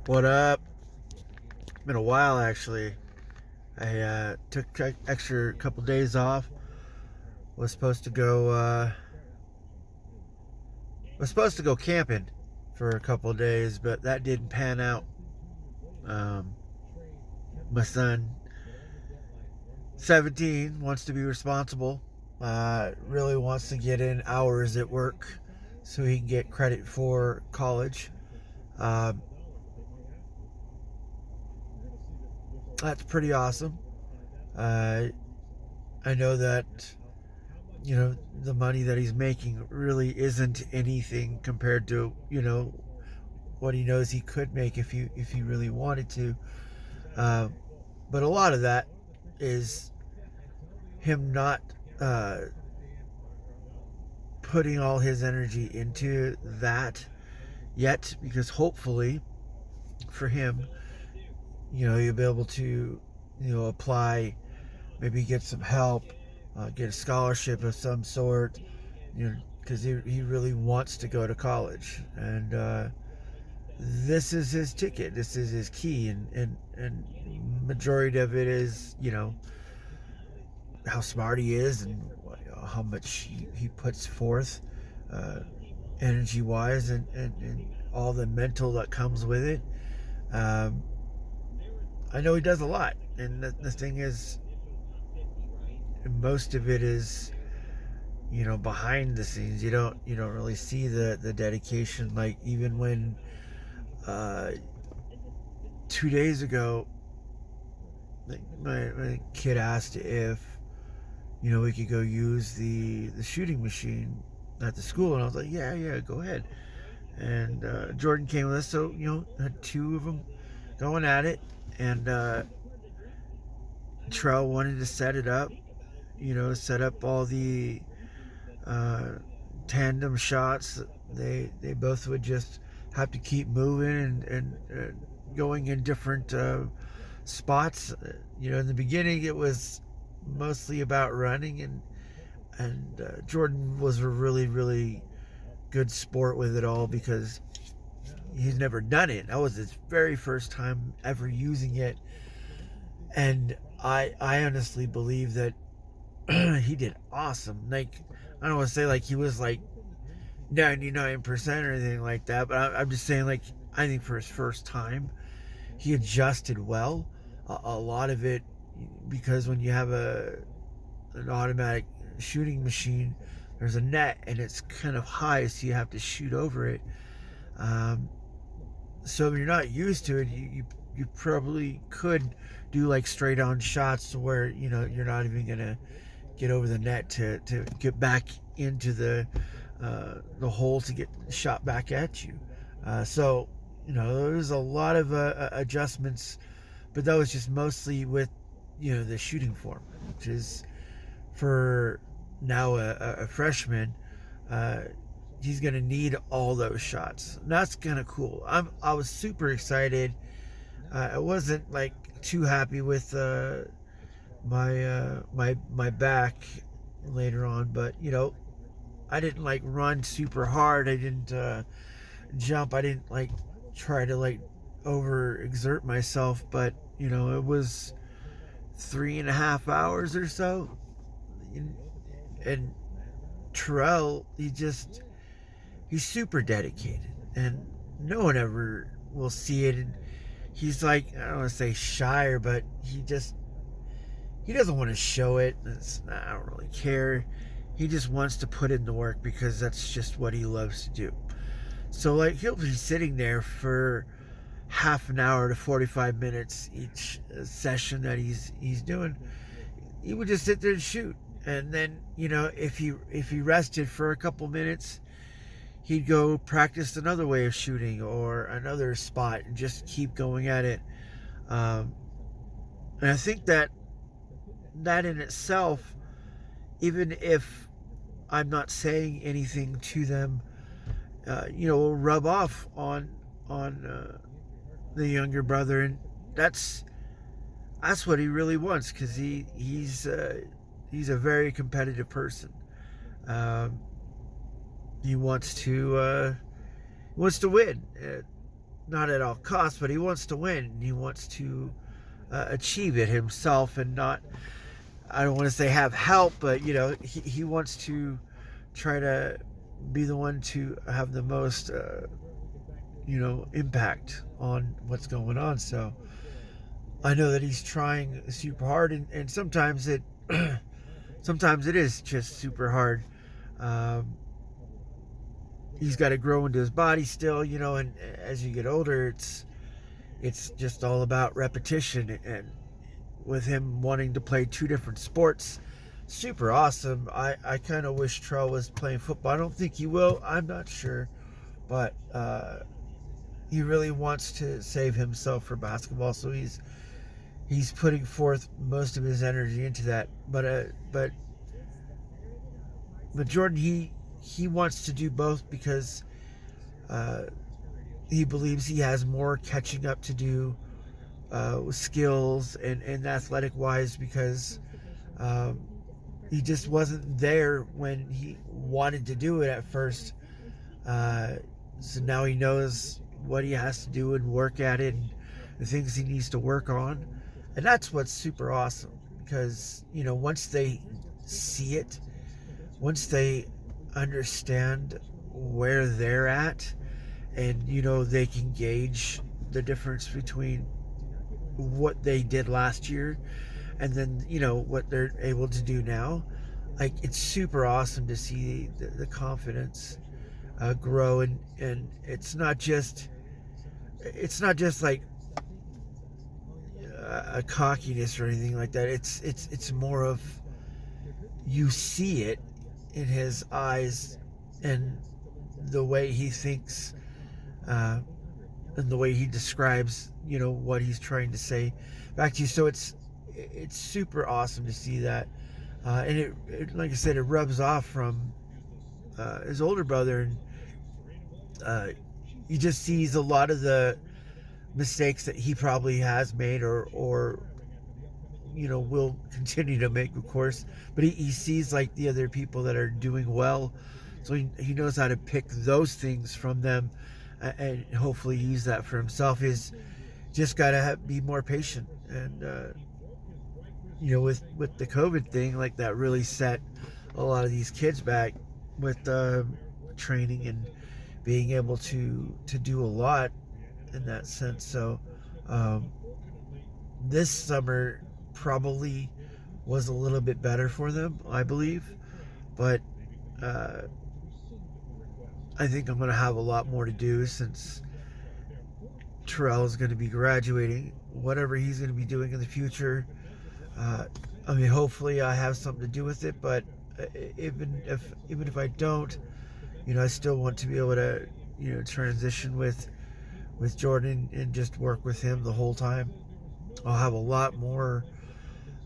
What up? Been a while actually. I took extra couple days off. Was supposed to go. Was supposed to go camping for a couple days, but that didn't pan out. Um, my son, 17, wants to be responsible. Really wants to get in hours at work so he can get credit for college. Um, that's pretty awesome. Uh, I know that the money that he's making really isn't anything compared to what he knows he could make if he really wanted to. Uh, but a lot of that is him not uh, putting all his energy into that yet, because hopefully for him, he'll be able to apply, maybe get some help, get a scholarship of some sort, because he really wants to go to college, and this is his ticket, this is his key, and majority of it is how smart he is, and how much he puts forth, uh, energy wise, and all the mental that comes with it. um, I know he does a lot, and the thing is, most of it is behind the scenes. You don't really see the dedication. Like, even when uh 2 days ago, like, my kid asked if we could go use the shooting machine at the school, and I was like, yeah, go ahead. And Jordan came with us, so had two of them going at it, and Trell wanted to set it up, set up all the uh, tandem shots. They both would just have to keep moving, and going in different spots. In the beginning, it was mostly about running, and Jordan was a really good sport with it all, because he's never done it. That was his very first time ever using it, and I honestly believe that he did awesome. Like, I don't want to say like he was like 99% or anything like that, but I'm just saying, like, I think for his first time, he adjusted well. A lot of it, because when you have an automatic shooting machine, there's a net and it's kind of high, so you have to shoot over it. Um, so if you're not used to it, you probably could do like straight on shots to where you're not even gonna get over the net to get back into the hole to get shot back at you. So there's a lot of adjustments, but that was just mostly with the shooting form, which is, for now, a freshman. Uh, he's gonna need all those shots. And that's kind of cool. I was super excited. I wasn't like too happy with my back later on, but I didn't like run super hard. I didn't jump. I didn't like try to like overexert myself, but it was 3.5 hours or so. And Terrell, he's super dedicated, and no one ever will see it. And he's like, I don't want to say shyer, but he doesn't want to show it. I don't really care. He just wants to put in the work, because that's just what he loves to do. So, like, he'll be sitting there for half an hour to 45 minutes each session that he's doing. He would just sit there and shoot, and then if he rested for a couple minutes, he'd go practice another way of shooting or another spot, and just keep going at it. And I think that in itself, even if I'm not saying anything to them, will rub off on the younger brother, and that's what he really wants, because he's a very competitive person. Um, he wants to win. not at all costs, but he wants to win. And he wants to achieve it himself, and not, I don't want to say have help, but he wants to try to be the one to have the most impact on what's going on. So I know that he's trying super hard, and sometimes it sometimes it is just super hard. He's got to grow into his body still, and as you get older, it's just all about repetition. And with him wanting to play 2 different sports, super awesome. I kind of wish Trell was playing football. I don't think he will. I'm not sure, but he really wants to save himself for basketball, so he's putting forth most of his energy into that. But Jordan, he wants to do both because he believes he has more catching up to do with skills and athletic wise, because he just wasn't there when he wanted to do it at first. So now he knows what he has to do and work at it, and the things he needs to work on. And that's what's super awesome, because once they see it, once they understand where they're at, and they can gauge the difference between what they did last year and then what they're able to do now. Like, it's super awesome to see the confidence grow, and it's not just like a cockiness or anything like that. It's more of, you see it in his eyes and the way he thinks, and the way he describes what he's trying to say back to you. So it's super awesome to see that, and it like I said, it rubs off from his older brother, and he just sees a lot of the mistakes that he probably has made, or will continue to make, of course. But he sees like the other people that are doing well, so he knows how to pick those things from them, and hopefully use that for himself. Is just got to be more patient, and with the COVID thing, like, that really set a lot of these kids back with training and being able to do a lot in that sense. So this summer probably was a little bit better for them, I believe, but I think I'm going to have a lot more to do, since Terrell is going to be graduating. Whatever he's going to be doing in the future, hopefully I have something to do with it, but even if I don't, I still want to be able to transition with Jordan and just work with him the whole time. I'll have a lot more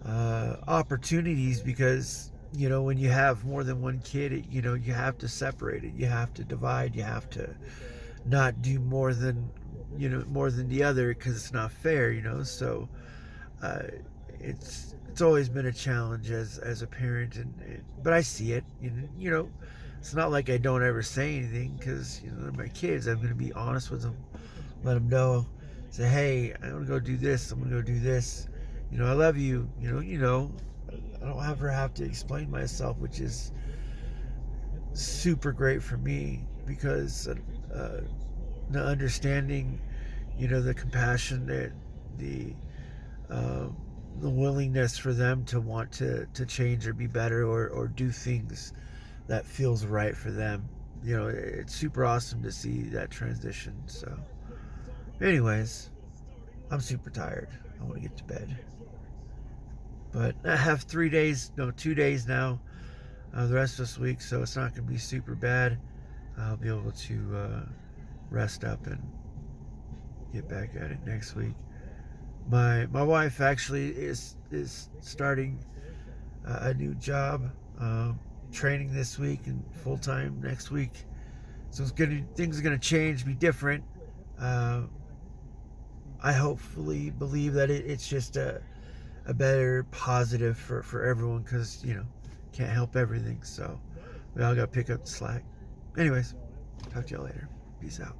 opportunities, because when you have more than one kid, you have to separate it, you have to divide, you have to not do more than the other, because it's not fair. So it's always been a challenge as a parent, but I see it. It's not like I don't ever say anything, because they're my kids. I'm going to be honest with them, let them know, say, hey, I'm going to go do this, I'm going to go do this, I love you. I don't ever have to explain myself, which is super great for me, because the understanding, the compassion, the willingness for them to want to change or be better, or do things that feels right for them. It's super awesome to see that transition. So anyways, I'm super tired. I want to get to bed. But I have 2 days now, the rest of this week, so it's not going to be super bad. I'll be able to rest up and get back at it next week. My wife actually is starting a new job, training this week and full time next week. So things are gonna change, be different. I hopefully believe that it's just a better positive for everyone, because can't help everything, so we all gotta pick up the slack. Anyways, talk to y'all later. Peace out.